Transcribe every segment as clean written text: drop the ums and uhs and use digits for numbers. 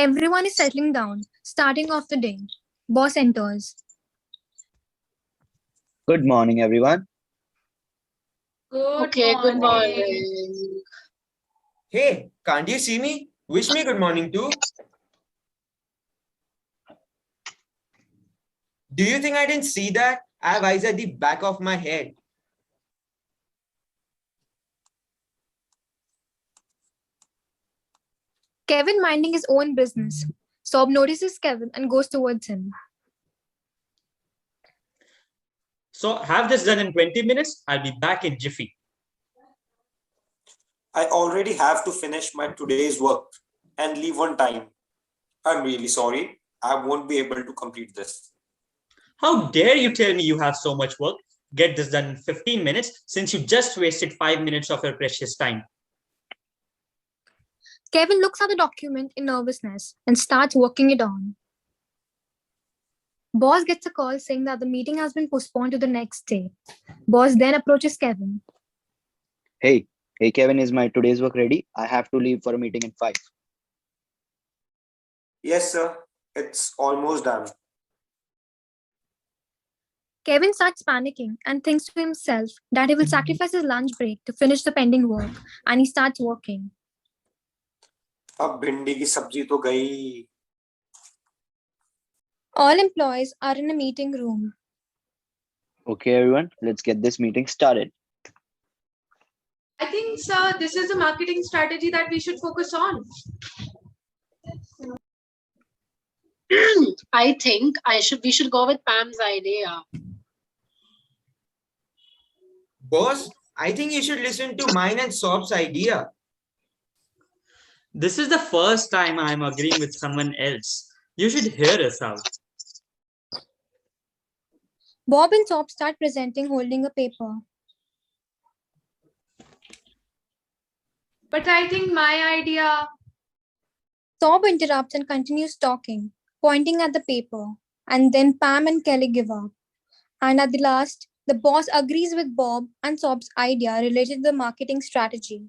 Everyone is settling down, starting off the day. Boss enters. Good morning, everyone. Good morning. Hey, can't you see me? Wish me good morning too. Do you think I didn't see that? I have eyes at the back of my head. Kevin minding his own business. Sob notices Kevin and goes towards him. So have this done in 20 minutes. I'll be back in jiffy. I already have to finish my today's work and leave on time. I'm really sorry. I won't be able to complete this. How dare you tell me you have so much work? Get this done in 15 minutes since you just wasted 5 minutes of your precious time. Kevin looks at the document in nervousness and starts working it on. Boss gets a call saying that the meeting has been postponed to the next day. Boss then approaches Kevin. Hey, Kevin, is my today's work ready? I have to leave for a meeting in 5. Yes, sir. It's almost done. Kevin starts panicking and thinks to himself that he will sacrifice his lunch break to finish the pending work, and he starts working. अब भिंडी की सब्जी तो गई. All employees are in a meeting room. Okay, everyone, let's get this meeting started. I think, sir, this is a marketing strategy that we should focus on. I think we should go with Pam's idea. Boss, I think you should listen to mine and Sob's idea. This is the first time I'm agreeing with someone else. You should hear us out. Bob and Sob start presenting holding a paper. But I think my idea. Sob interrupts and continues talking, pointing at the paper, and then Pam and Kelly give up. And at the last, the boss agrees with Bob and Sob's idea related to the marketing strategy.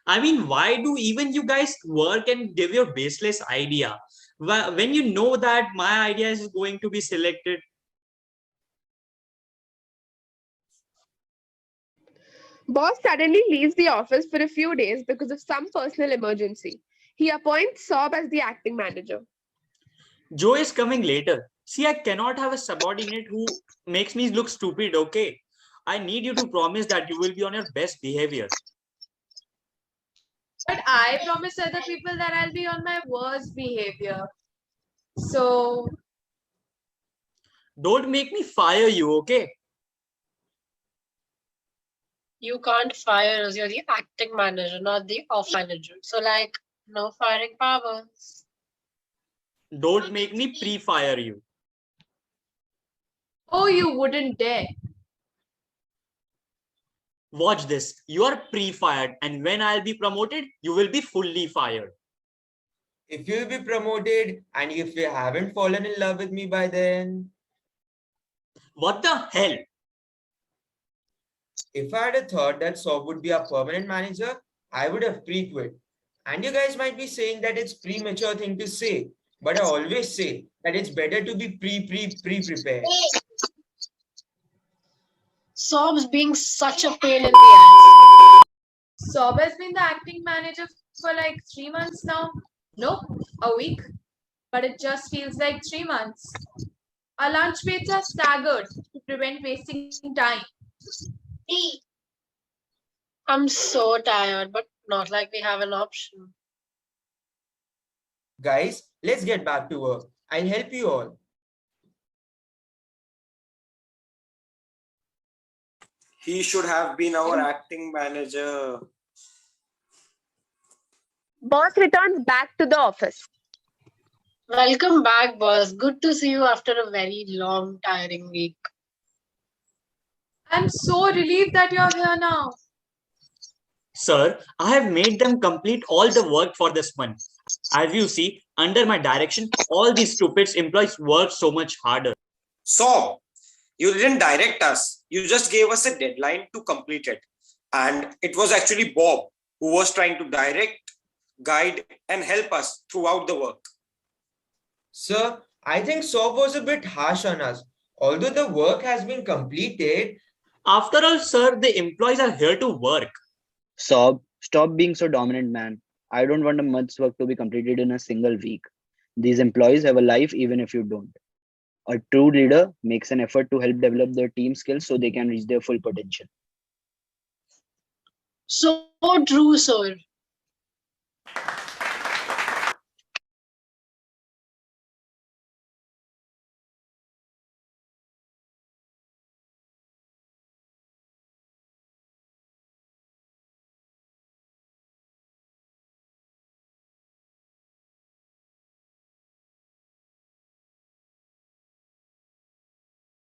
I mean, why do even you guys work and give your baseless idea? When you know that my idea is going to be selected. Boss suddenly leaves the office for a few days because of some personal emergency. He appoints Sob as the acting manager. Joe is coming later. See, I cannot have a subordinate who makes me look stupid, okay? I need you to promise that you will be on your best behavior. But I promise other people that I'll be on my worst behavior. So. Don't make me fire you, okay? You can't fire us. You're the acting manager, not the off manager. So, no firing powers. Don't make me pre-fire you. Oh, you wouldn't dare. Watch this. You are pre-fired, and when I'll be promoted, you will be fully fired. If you'll be promoted and if you haven't fallen in love with me by then. What the hell? If I had a thought that Sob would be a permanent manager, I would have pre-quit. And you guys might be saying that it's premature thing to say, but I always say that it's better to be pre-prepared. Sob's being such a pain in the ass. Sob has been the acting manager for 3 months now. Nope, a week. But it just feels like 3 months. Our lunch breaks are staggered to prevent wasting time. I'm so tired, but not like we have an option. Guys, let's get back to work. I'll help you all. He should have been our acting manager. Boss returns back to the office. Welcome back, boss. Good to see you after a very long, tiring week. I'm so relieved that you're here now. Sir, I have made them complete all the work for this month. As you see, under my direction, all these stupid employees work so much harder. Sob, you didn't direct us. You just gave us a deadline to complete it. And it was actually Bob who was trying to direct guide, and help us throughout the work. Sir, I think Saab was a bit harsh on us. Although the work has been completed, After all, sir, the employees are here to work. Sob, stop being so dominant, man. I don't want a month's work to be completed in a single week. These employees have a life even if you don't. A true leader makes an effort to help develop their team skills so they can reach their full potential. So true, sir.